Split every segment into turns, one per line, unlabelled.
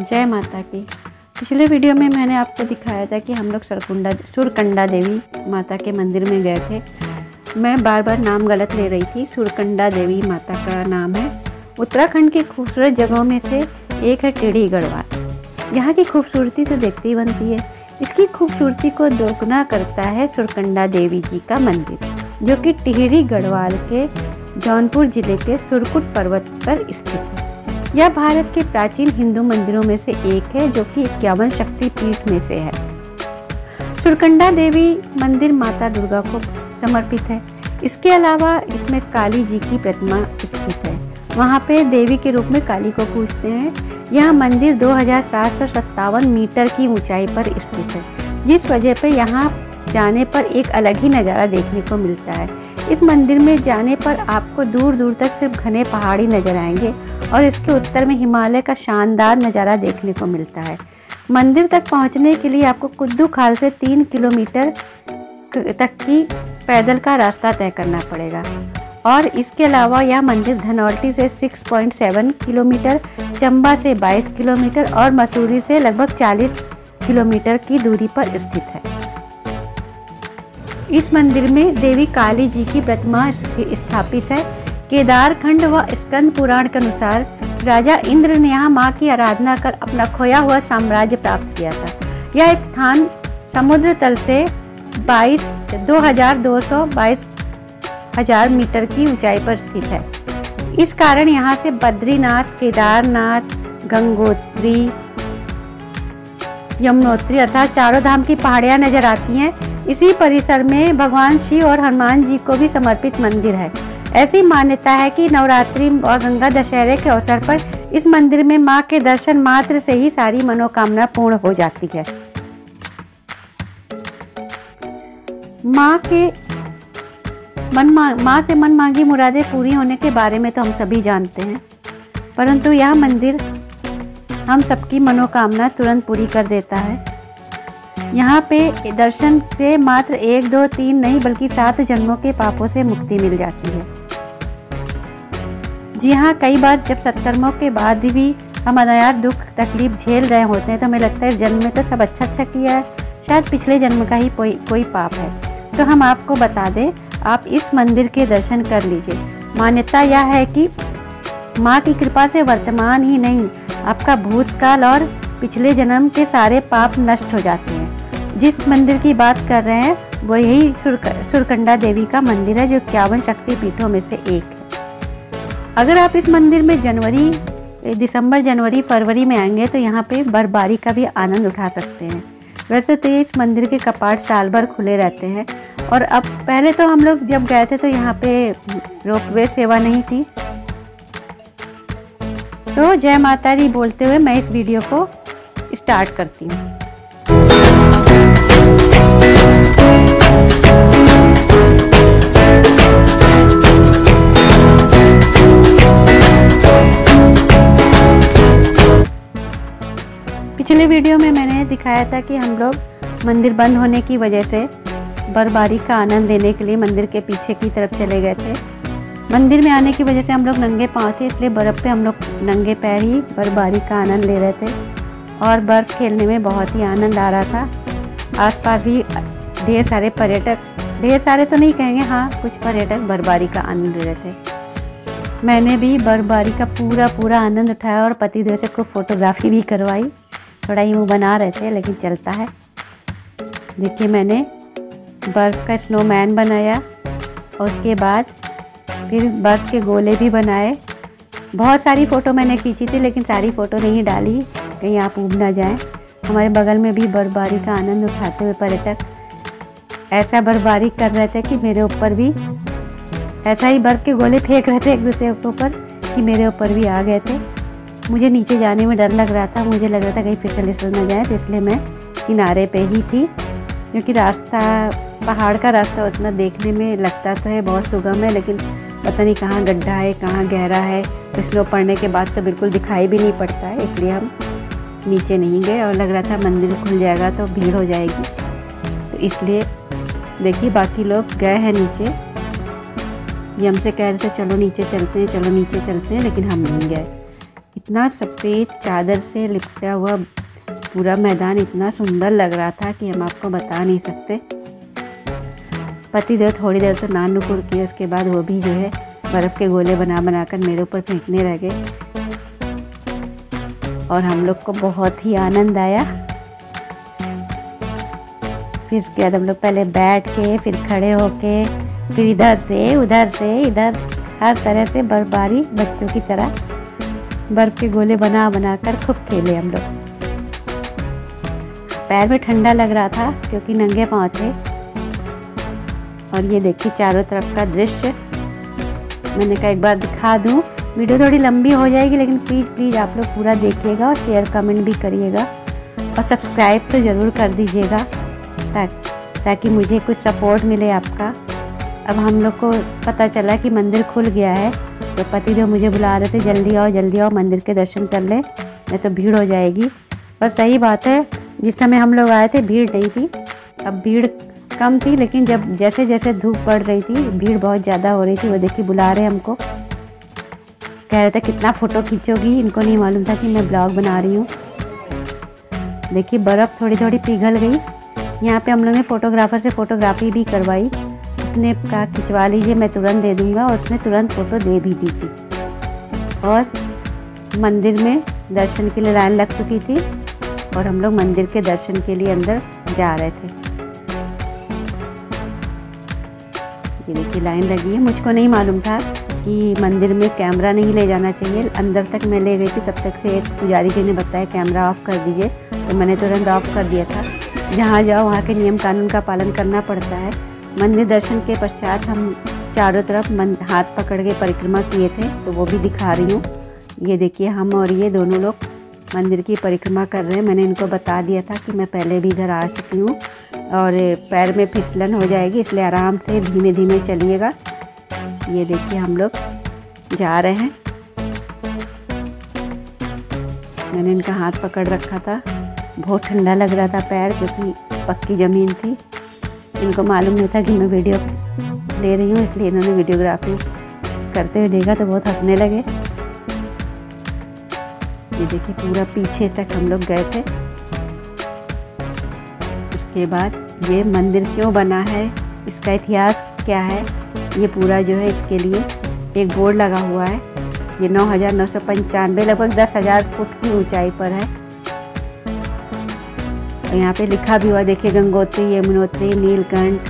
जय माता की। पिछले वीडियो में मैंने आपको दिखाया था कि हम लोग सुरकंडा देवी माता के मंदिर में गए थे। मैं बार बार नाम गलत ले रही थी। सुरकंडा देवी माता का नाम है। उत्तराखंड की खूबसूरत जगहों में से एक है टिहरी गढ़वाल। यहाँ की खूबसूरती तो देखती ही बनती है। इसकी खूबसूरती को दोगुना करता है सुरकंडा देवी जी का मंदिर, जो कि टिहरी गढ़वाल के जौनपुर जिले के सुरकुट पर्वत पर स्थित है। यह भारत के प्राचीन हिंदू मंदिरों में से एक है, जो कि 51 शक्तिपीठ में से है। सुरकंडा देवी मंदिर माता दुर्गा को समर्पित है। इसके अलावा इसमें काली जी की प्रतिमा स्थित है। वहाँ पे देवी के रूप में काली को पूजते हैं। यह मंदिर 2757 मीटर की ऊंचाई पर स्थित है, जिस वजह पे यहाँ जाने पर एक अलग ही नज़ारा देखने को मिलता है। इस मंदिर में जाने पर आपको दूर दूर तक सिर्फ घने पहाड़ी नजर आएंगे और इसके उत्तर में हिमालय का शानदार नज़ारा देखने को मिलता है। मंदिर तक पहुंचने के लिए आपको कुद्दू खाल से 3 किलोमीटर तक की पैदल का रास्ता तय करना पड़ेगा। और इसके अलावा यह मंदिर धनौल्टी से 6.7 किलोमीटर, चंबा से 22 किलोमीटर और मसूरी से लगभग 40 किलोमीटर की दूरी पर स्थित है। इस मंदिर में देवी काली जी की प्रतिमा स्थापित है। केदारखंड व स्कंद पुराण के अनुसार राजा इंद्र ने यहाँ माँ की आराधना कर अपना खोया हुआ साम्राज्य प्राप्त किया था। यह स्थान समुद्र तल से 2222 मीटर की ऊंचाई पर स्थित है। इस कारण यहाँ से बद्रीनाथ, केदारनाथ, गंगोत्री, यमुनोत्री अर्थात चारों धाम की पहाड़ियाँ नजर आती हैं। इसी परिसर में भगवान शिव और हनुमान जी को भी समर्पित मंदिर है। ऐसी मान्यता है कि नवरात्रि और गंगा दशहरे के अवसर पर इस मंदिर में मां के दर्शन मात्र से ही सारी मनोकामना पूर्ण हो जाती है। मां से मन मांगी मुरादें पूरी होने के बारे में तो हम सभी जानते हैं, परंतु यह मंदिर हम सबकी मनोकामना तुरंत पूरी कर देता है। यहाँ पे दर्शन से मात्र 1, 2, 3 नहीं बल्कि 7 जन्मों के पापों से मुक्ति मिल जाती है। जी हाँ, कई बार जब सत्कर्मों के बाद भी हम अनायास दुख तकलीफ झेल रहे होते हैं तो हमें लगता है इस जन्म में तो सब अच्छा किया है, शायद पिछले जन्म का ही कोई पाप है। तो हम आपको बता दें, आप इस मंदिर के दर्शन कर लीजिए। मान्यता यह है कि माँ की कृपा से वर्तमान ही नहीं, आपका भूतकाल और पिछले जन्म के सारे पाप नष्ट हो जाते हैं। जिस मंदिर की बात कर रहे हैं वो यही सुरकंडा देवी का मंदिर है, जो 51 शक्तिपीठों में से एक है। अगर आप इस मंदिर में दिसंबर, जनवरी, फरवरी में आएंगे तो यहाँ पे बर्फबारी का भी आनंद उठा सकते हैं। वैसे तो इस मंदिर के कपाट साल भर खुले रहते हैं। और अब पहले तो हम लोग जब गए थे तो यहाँ पे रोपवे सेवा नहीं थी। तो जय माता दी बोलते हुए मैं इस वीडियो को स्टार्ट करती हूँ। पिछले वीडियो में मैंने दिखाया था कि हम लोग मंदिर बंद होने की वजह से बर्फबारी का आनंद लेने के लिए मंदिर के पीछे की तरफ चले गए थे। मंदिर में आने की वजह से हम लोग नंगे पाँव थे, इसलिए बर्फ़ पे हम लोग नंगे पैर ही बर्फबारी का आनंद ले रहे थे और बर्फ़ खेलने में बहुत ही आनंद आ रहा था। आसपास भी ढेर सारे पर्यटक, ढेर सारे तो नहीं कहेंगे, हाँ कुछ पर्यटक बर्फबारी का आनंद ले रहे थे। मैंने भी बर्फबारी का पूरा आनंद उठाया और पतिदेव से को फोटोग्राफी भी करवाई। थोड़ा यूँ बना रहे थे लेकिन चलता है। देखिए, मैंने बर्फ़ का स्नोमैन बनाया और उसके बाद फिर बर्फ़ के गोले भी बनाए। बहुत सारी फ़ोटो मैंने खींची थी लेकिन सारी फ़ोटो नहीं डाली, कहीं आप ऊब ना जाएं। हमारे बगल में भी बर्फबारी का आनंद उठाते हुए पर्यटक ऐसा बर्फबारी कर रहे थे कि मेरे ऊपर भी ऐसा ही बर्फ़ के गोले फेंक रहे थे एक दूसरे के ऊपर कि मेरे ऊपर भी आ गए थे। मुझे नीचे जाने में डर लग रहा था, मुझे लग रहा था कहीं फिसल ना जाए, तो इसलिए मैं किनारे पे ही थी, क्योंकि रास्ता, पहाड़ का रास्ता उतना देखने में लगता तो है बहुत सुगम है, लेकिन पता नहीं कहाँ गड्ढा है, कहाँ गहरा है। तो स्नो पड़ने के बाद तो बिल्कुल दिखाई भी नहीं पड़ता है, इसलिए हम नीचे नहीं गए। और लग रहा था मंदिर खुल जाएगा तो भीड़ हो जाएगी, तो इसलिए देखिए बाकी लोग गए हैं नीचे। ये हमसे कह रहे थे चलो नीचे चलते हैं, चलो नीचे चलते हैं, लेकिन हम नहीं गए। इतना सफ़ेद चादर से लिपटा हुआ पूरा मैदान इतना सुंदर लग रहा था कि हम आपको बता नहीं सकते। पतिदेव थोड़ी देर तो नानुकुर किए, उसके बाद वो भी जो है बर्फ़ के गोले बना बना कर मेरे ऊपर फेंकने लगे और हम लोग को बहुत ही आनंद आया। फिर उसके बाद हम लोग पहले बैठ के, फिर खड़े होके, फिर इधर से इधर हर तरह से बर्फबारी बच्चों की तरह बर्फ़ के गोले बना बना कर खूब खेले हम लोग। पैर में ठंडा लग रहा था क्योंकि नंगे पाँव थे। और ये देखिए चारों तरफ का दृश्य, मैंने कहा एक बार दिखा दूँ। वीडियो थोड़ी लंबी हो जाएगी लेकिन प्लीज़ आप लोग पूरा देखिएगा और शेयर कमेंट भी करिएगा और सब्सक्राइब तो ज़रूर कर दीजिएगा ताकि मुझे कुछ सपोर्ट मिले आपका। अब हम लोग को पता चला कि मंदिर खुल गया है, तो पतिदेव मुझे बुला रहे थे जल्दी आओ मंदिर के दर्शन कर ले, नहीं तो भीड़ हो जाएगी। और सही बात है, जिस समय हम लोग आए थे भीड़ नहीं थी। अब भीड़ कम थी, लेकिन जब जैसे जैसे धूप पड़ रही थी भीड़ बहुत ज़्यादा हो रही थी। वो देखिए बुला रहे हमको, कह रहे थे कितना फ़ोटो खींचोगी। इनको नहीं मालूम था कि मैं ब्लॉग बना रही हूँ। देखिए बर्फ़ थोड़ी थोड़ी पिघल गई। यहाँ पे हम लोग ने फ़ोटोग्राफ़र से फ़ोटोग्राफी भी करवाई। उसने कहा खिंचवा लीजिए, मैं तुरंत दे दूँगा, और उसने तुरंत फ़ोटो दे भी दी थी। और मंदिर में दर्शन के लिए लाइन लग चुकी थी और हम लोग मंदिर के दर्शन के लिए अंदर जा रहे थे। ये देखिए लाइन लगी है। मुझको नहीं मालूम था कि मंदिर में कैमरा नहीं ले जाना चाहिए। अंदर तक मैं ले गई थी, तब तक से एक पुजारी जी ने बताया कैमरा ऑफ़ कर दीजिए, तो मैंने तुरंत ऑफ़ कर दिया था। जहाँ जाओ वहाँ के नियम कानून का पालन करना पड़ता है। मंदिर दर्शन के पश्चात हम चारों तरफ हाथ पकड़ के परिक्रमा किए थे, तो वो भी दिखा रही हूँ। ये देखिए हम और ये दोनों लोग मंदिर की परिक्रमा कर रहे हैं। मैंने इनको बता दिया था कि मैं पहले भी इधर आ चुकी हूँ और पैर में फिसलन हो जाएगी, इसलिए आराम से धीमे धीमे चलिएगा। ये देखिए हम लोग जा रहे हैं। मैंने इनका हाथ पकड़ रखा था। बहुत ठंडा लग रहा था पैर, क्योंकि पक्की ज़मीन थी। इनको मालूम नहीं था कि मैं वीडियो ले रही हूँ, इसलिए इन्होंने वीडियोग्राफी करते हुए देखा तो बहुत हंसने लगे। ये देखिए पूरा पीछे तक हम लोग गए थे। उसके बाद ये मंदिर क्यों बना है, इसका इतिहास क्या है, ये पूरा जो है इसके लिए एक बोर्ड लगा हुआ है। ये 9,995 लगभग 10,000 फुट की ऊंचाई पर है। और यहाँ पे लिखा भी हुआ, देखिए गंगोत्री, यमुनोत्री, नीलकंठ,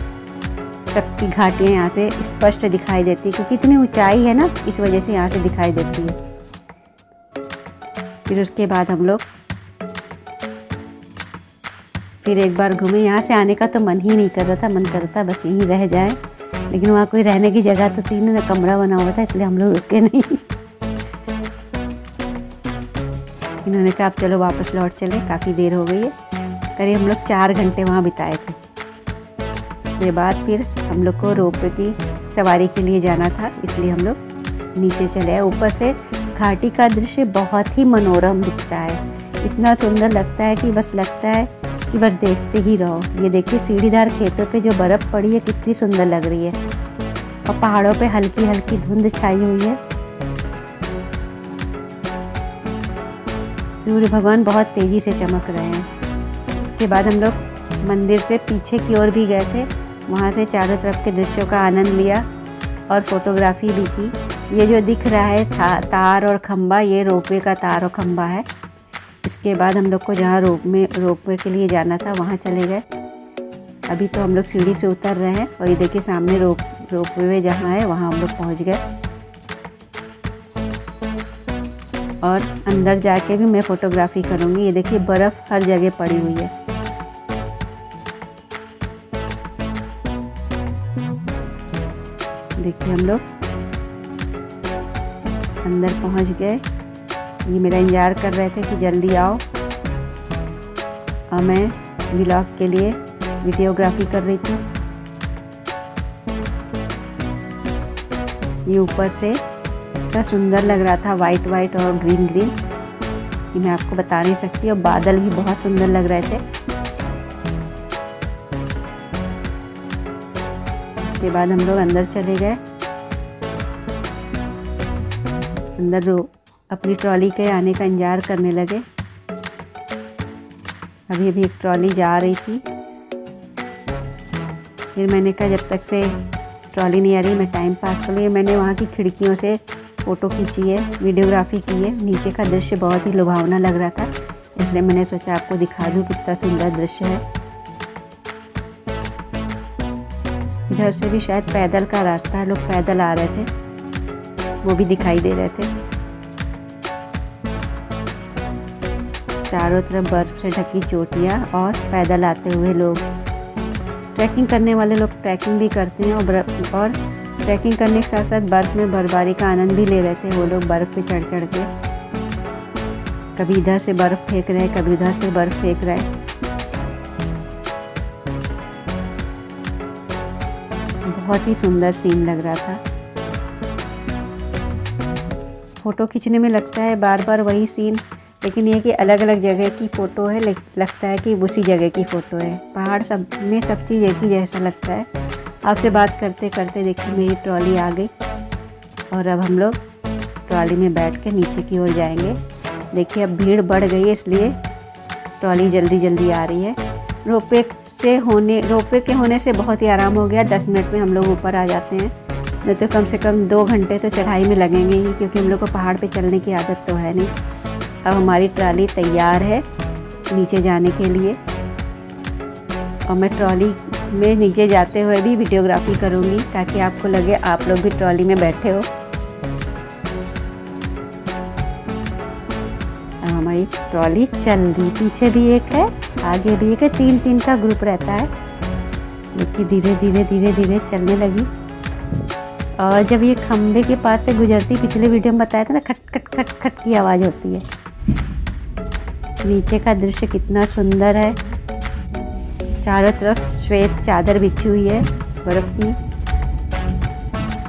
सबकी घाटियाँ यहाँ से स्पष्ट दिखाई देती है, क्योंकि इतनी ऊंचाई है ना, इस वजह से यहाँ से दिखाई देती है। फिर उसके बाद हम लोग फिर एक बार घूमे। यहाँ से आने का तो मन ही नहीं कर रहा था, मन करता बस यहीं रह जाए, लेकिन वहाँ कोई रहने की जगह तो थी ना, कमरा बना हुआ था, इसलिए हम लोग रुके नहीं। इन्होंने कहा अब चलो वापस लौट चले, काफ़ी देर हो गई है। करीब हम लोग 4 घंटे वहाँ बिताए थे। उसके बाद फिर हम लोग को रोपवे की सवारी के लिए जाना था, इसलिए हम लोग नीचे चले आए। ऊपर से घाटी का दृश्य बहुत ही मनोरम दिखता है, इतना सुंदर लगता है कि बस लगता है कि बस देखते ही रहो। ये देखिए सीढ़ीदार खेतों पे जो बर्फ़ पड़ी है कितनी सुंदर लग रही है, और पहाड़ों पे हल्की हल्की धुंध छाई हुई है। सूर्य भगवान बहुत तेज़ी से चमक रहे हैं। उसके बाद हम लोग मंदिर से पीछे की ओर भी गए थे, वहाँ से चारों तरफ के दृश्यों का आनंद लिया और फोटोग्राफी भी की। ये जो दिख रहा है तार और खंबा, ये रोपवे का तार और खंबा है। इसके बाद हम लोग को जहाँ रोपवे के लिए जाना था वहाँ चले गए। अभी तो हम लोग सीढ़ी से उतर रहे हैं और ये देखिए सामने रोपवे जहाँ है वहाँ हम लोग पहुँच गए। और अंदर जाके भी मैं फ़ोटोग्राफी करूँगी। ये देखिए बर्फ़ हर जगह पड़ी हुई है। देखिए हम लोग अंदर पहुँच गए। ये मेरा इंतज़ार कर रहे थे कि जल्दी आओ, और मैं व्लॉग के लिए वीडियोग्राफी कर रही थी। ये ऊपर से इतना सुंदर लग रहा था, वाइट वाइट और ग्रीन ग्रीन, कि मैं आपको बता नहीं सकती। और बादल भी बहुत सुंदर लग रहे थे। उसके बाद हम लोग अंदर चले गए। अंदर अपनी ट्रॉली के आने का इंतज़ार करने लगे। अभी अभी एक ट्रॉली जा रही थी, फिर मैंने कहा जब तक से ट्रॉली नहीं आ रही मैं टाइम पास कर लूँ। मैंने वहाँ की खिड़कियों से फ़ोटो खींची है, वीडियोग्राफी की है। नीचे का दृश्य बहुत ही लुभावना लग रहा था, इसलिए मैंने सोचा आपको दिखा दूँ कितना सुंदर दृश्य है। इधर से भी शायद पैदल का रास्ता है, लोग पैदल आ रहे थे, वो भी दिखाई दे रहे थे। चारों तरफ बर्फ़ से ढकी चोटियाँ और पैदल आते हुए लोग। ट्रैकिंग करने वाले लोग ट्रैकिंग भी करते हैं और ट्रैकिंग करने के साथ साथ बर्फ़ में बर्फबारी का आनंद भी ले रहे थे। वो लोग बर्फ़ पे चढ़ चढ़ के कभी इधर से बर्फ़ फेंक रहे, कभी उधर से बर्फ़ फेंक रहे। बहुत ही सुंदर सीन लग रहा था। फ़ोटो खींचने में लगता है बार बार वही सीन, लेकिन ये कि अलग अलग जगह की फ़ोटो है, लगता है कि उसी जगह की फ़ोटो है। पहाड़ सब में सब चीज़ एक ही जैसा लगता है। आपसे बात करते करते देखिए मेरी ट्रॉली आ गई और अब हम लोग ट्रॉली में बैठ के नीचे की ओर जाएंगे। देखिए अब भीड़ बढ़ गई है, इसलिए ट्रॉली जल्दी जल्दी आ रही है। रोपवे के होने से बहुत ही आराम हो गया। 10 मिनट में हम लोग ऊपर आ जाते हैं, नहीं तो कम से कम 2 घंटे तो चढ़ाई में लगेंगे ही, क्योंकि हम लोग को पहाड़ पे चलने की आदत तो है नहीं। अब हमारी ट्रॉली तैयार है नीचे जाने के लिए, और मैं ट्रॉली में नीचे जाते हुए भी वीडियोग्राफी करूँगी ताकि आपको लगे आप लोग भी ट्रॉली में बैठे हो। अब हमारी ट्रॉली चल रही, पीछे भी एक है, आगे भी एक है, 3-3 का ग्रुप रहता है। देखिए धीरे धीरे धीरे धीरे चलने लगी। और जब ये खंबे के पास से गुजरती, पिछले वीडियो में बताया था ना, खट खट खट खट की आवाज़ होती है। नीचे का दृश्य कितना सुंदर है। चारों तरफ श्वेत चादर बिछी हुई है बर्फ़ की,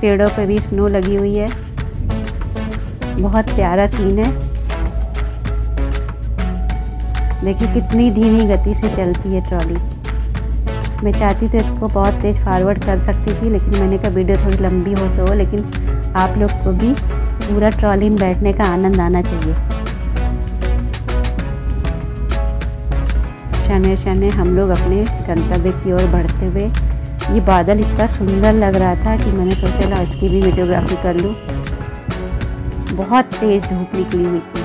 पेड़ों पे भी स्नो लगी हुई है। बहुत प्यारा सीन है। देखिए कितनी धीमी गति से चलती है ट्रॉली। मैं चाहती तो इसको बहुत तेज़ फॉरवर्ड कर सकती थी, लेकिन मैंने कहा वीडियो थोड़ी लंबी हो तो, लेकिन आप लोग को भी पूरा ट्रॉली में बैठने का आनंद आना चाहिए। क्षण क्षण हम लोग अपने गंतव्य की ओर बढ़ते हुए, ये बादल इतना सुंदर लग रहा था कि मैंने सोचा ला उसकी भी वीडियोग्राफी कर लूँ। बहुत तेज़ धूप निकली हुई थी,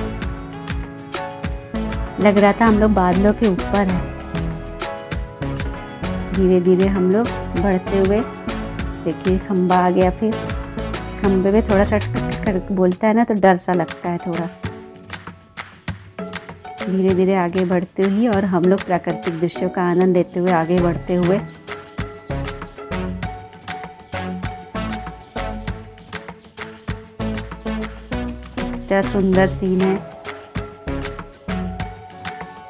लग रहा था हम लोग बादलों के ऊपर हैं। धीरे धीरे हम लोग बढ़ते हुए, देखिए खंबा आ गया। फिर खंबे में थोड़ा सा खट बोलता है ना, तो डर सा लगता है थोड़ा। धीरे धीरे आगे बढ़ते हुए और हम लोग प्राकृतिक दृश्यों का आनंद लेते हुए आगे बढ़ते हुए कितना सुंदर सीन है।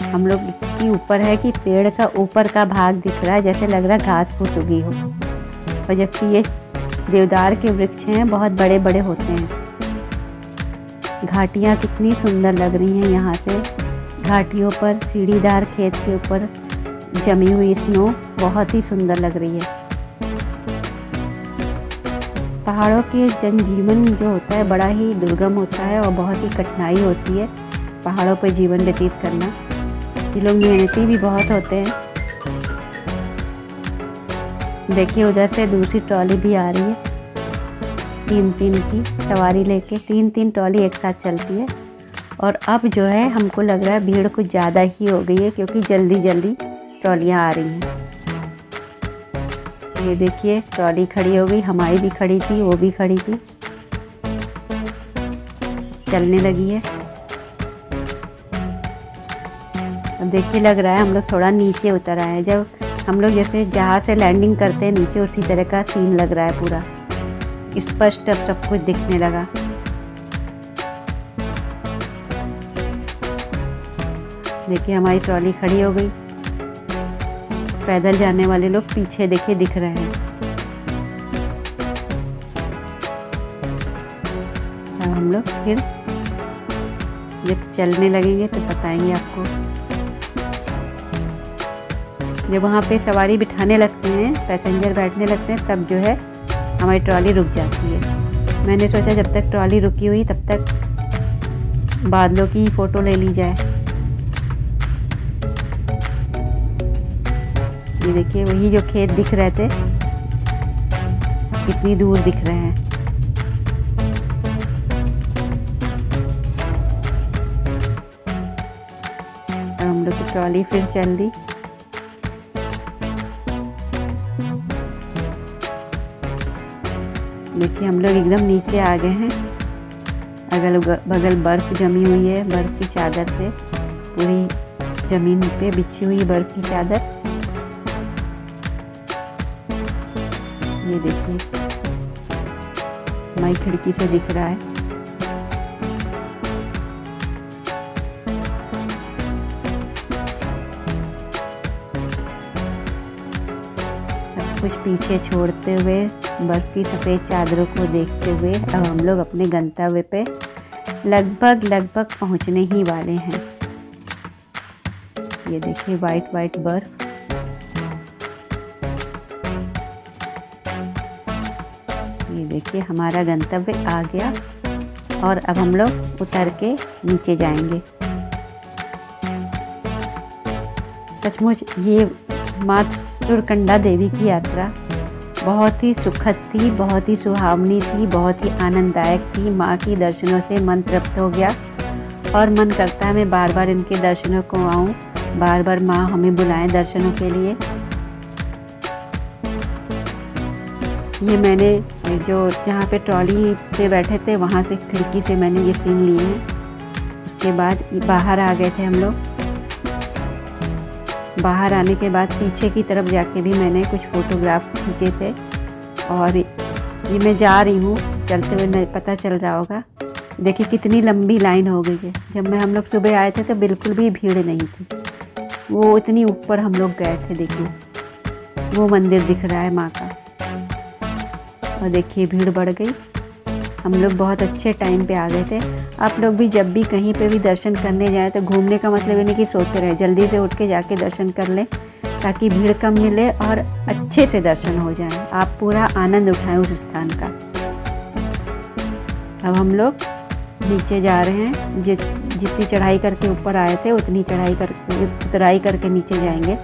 हम लोग इतनी ऊपर है कि पेड़ का ऊपर का भाग दिख रहा है, जैसे लग रहा है घास फूस उगी हो। और जबकि ये देवदार के वृक्ष हैं, बहुत बड़े बड़े होते हैं। घाटियाँ कितनी सुंदर लग रही हैं। यहाँ से घाटियों पर सीढ़ीदार खेत के ऊपर जमी हुई स्नो बहुत ही सुंदर लग रही है। पहाड़ों के जनजीवन जो होता है बड़ा ही दुर्गम होता है और बहुत ही कठिनाई होती है पहाड़ों पर जीवन व्यतीत करना। ये लोग मेहनती भी बहुत होते हैं। देखिए उधर से दूसरी ट्रॉली भी आ रही है, 3-3 की सवारी लेके। 3-3 ट्रॉली एक साथ चलती है। और अब जो है हमको लग रहा है भीड़ कुछ ज़्यादा ही हो गई है, क्योंकि जल्दी जल्दी ट्रॉलियाँ आ रही हैं। ये देखिए ट्रॉली खड़ी हो गई, हमारी भी खड़ी थी, वो भी खड़ी थी, चलने लगी है। अब देखिए लग रहा है हम लोग थोड़ा नीचे उतर आए हैं। जब हम लोग जैसे जहाज़ से लैंडिंग करते हैं नीचे, उसी तरह का सीन लग रहा है। पूरा स्पष्ट अब सब कुछ दिखने लगा। देखिए हमारी ट्रॉली खड़ी हो गई। पैदल जाने वाले लोग पीछे देखिए दिख रहे हैं। अब हम लोग फिर जब चलने लगेंगे तो बताएंगे आपको। जब वहाँ पे सवारी बिठाने लगते हैं, पैसेंजर बैठने लगते हैं, तब जो है हमारी ट्रॉली रुक जाती है। मैंने सोचा जब तक ट्रॉली रुकी हुई तब तक बादलों की फ़ोटो ले ली जाए। ये देखिए वही जो खेत दिख रहे थे कितनी दूर दिख रहे हैं। और हम लोग की ट्रॉली फिर चल दी। देखिए हम लोग एकदम नीचे आ गए हैं। अगल बगल बर्फ़ जमी हुई है, बर्फ़ की चादर से पूरी ज़मीन पे बिछी हुई बर्फ़ की चादर। ये देखिए हमारी खिड़की से दिख रहा है। सब कुछ पीछे छोड़ते हुए बर्फ़ की सफ़ेद चादरों को देखते हुए अब हम लोग अपने गंतव्य पे लगभग पहुंचने ही वाले हैं। ये देखिए वाइट वाइट बर्फ़। ये देखिए हमारा गंतव्य आ गया और अब हम लोग उतर के नीचे जाएंगे। सचमुच ये माँ सुरकंडा देवी की यात्रा बहुत ही सुखद थी, बहुत ही सुहावनी थी, बहुत ही आनंददायक थी। माँ के दर्शनों से मन तृप्त हो गया और मन करता है मैं बार बार इनके दर्शनों को आऊँ, बार बार माँ हमें बुलाएं दर्शनों के लिए। ये मैंने जो जहाँ पे ट्रॉली पे बैठे थे वहाँ से खिड़की से मैंने ये सीन लिए हैं। उसके बाद बाहर आ गए थे हम लोग। बाहर आने के बाद पीछे की तरफ जाके भी मैंने कुछ फ़ोटोग्राफ खींचे थे। और ये मैं जा रही हूँ चलते हुए, पता चल रहा होगा। देखिए कितनी लंबी लाइन हो गई है। जब हम लोग सुबह आए थे तो बिल्कुल भी भीड़ नहीं थी। वो इतनी ऊपर हम लोग गए थे। देखिए वो मंदिर दिख रहा है माँ का। और देखिए भीड़ बढ़ गई। हम लोग बहुत अच्छे टाइम पे आ गए थे। आप लोग भी जब भी कहीं पे भी दर्शन करने जाएं तो घूमने का मतलब ये नहीं कि सोते रहे, जल्दी से उठ के जाके दर्शन कर लें ताकि भीड़ कम मिले और अच्छे से दर्शन हो जाए, आप पूरा आनंद उठाएं उस स्थान का। अब हम लोग नीचे जा रहे हैं। जितनी चढ़ाई करके ऊपर आए थे उतनी उतराई करके नीचे जाएंगे।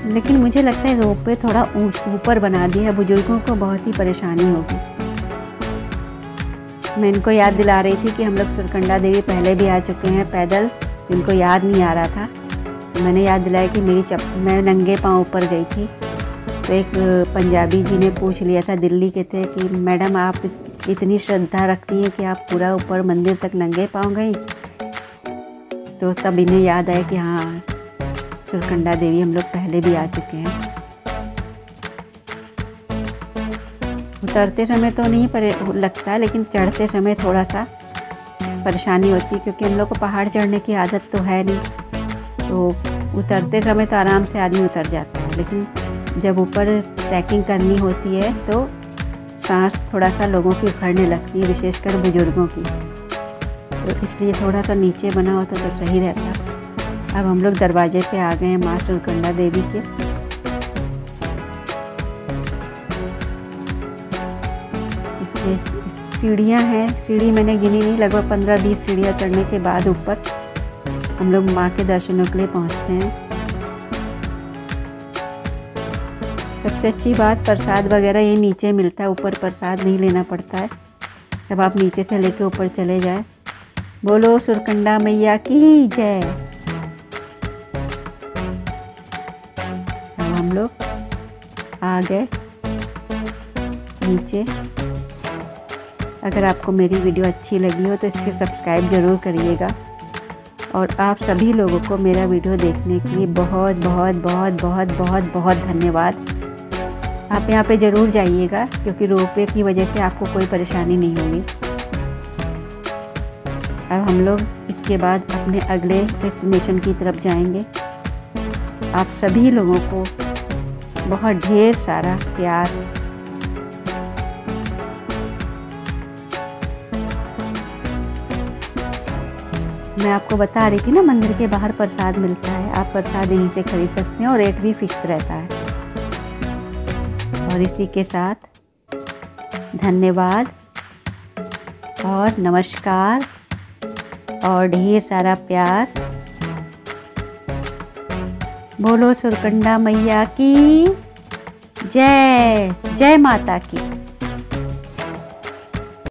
लेकिन मुझे लगता है रोपवे थोड़ा ऊपर बना दिया है, बुजुर्गों को बहुत ही परेशानी होगी। मैं इनको याद दिला रही थी कि हम लोग सुरकंडा देवी पहले भी आ चुके हैं पैदल, इनको याद नहीं आ रहा था। तो मैंने याद दिलाया कि मैं नंगे पाँव ऊपर गई थी। तो एक पंजाबी जी ने पूछ लिया था, दिल्ली के थे, कि मैडम आप इतनी श्रद्धा रखती हैं कि आप पूरा ऊपर मंदिर तक नंगे पाँव गई। तो तब इन्हें याद आया कि हाँ सुरकंडा देवी हम लोग पहले भी आ चुके हैं। उतरते समय तो नहीं लगता है, लेकिन चढ़ते समय थोड़ा सा परेशानी होती है क्योंकि हम लोग को पहाड़ चढ़ने की आदत तो है नहीं। तो उतरते समय तो आराम से आदमी उतर जाता है, लेकिन जब ऊपर ट्रैकिंग करनी होती है तो सांस थोड़ा सा लोगों की उखड़ने लगती है, विशेषकर बुजुर्गों की। तो इसलिए थोड़ा सा नीचे बना होता तो सही रहता। अब हम लोग दरवाजे पे आ गए हैं माँ सुरकंडा देवी के। इसके सीढ़ियाँ हैं, सीढ़ी मैंने गिनी नहीं, लगभग 15-20 सीढ़ियाँ चढ़ने के बाद ऊपर हम लोग माँ के दर्शनों के लिए पहुँचते हैं। सबसे अच्छी बात प्रसाद वगैरह ये नीचे मिलता है, ऊपर प्रसाद नहीं लेना पड़ता है। सब आप नीचे से लेके ऊपर चले जाए। बोलो सुरकंडा मैया की जय। अब हम लोग आ गए नीचे। अगर आपको मेरी वीडियो अच्छी लगी हो तो इसके सब्सक्राइब ज़रूर करिएगा। और आप सभी लोगों को मेरा वीडियो देखने के लिए बहुत बहुत बहुत बहुत बहुत बहुत धन्यवाद। आप यहाँ पे ज़रूर जाइएगा क्योंकि रोपवे की वजह से आपको कोई परेशानी नहीं होगी। अब हम लोग इसके बाद अपने अगले डेस्टिनेशन की तरफ जाएंगे। आप सभी लोगों को बहुत ढेर सारा प्यार। मैं आपको बता रही थी ना, मंदिर के बाहर प्रसाद मिलता है, आप प्रसाद यहीं से खरीद सकते हैं और रेट भी फिक्स रहता है। और इसी के साथ धन्यवाद। और नमस्कार और ढेर सारा प्यार। बोलो सुरकंडा मैया की जय, जय माता की।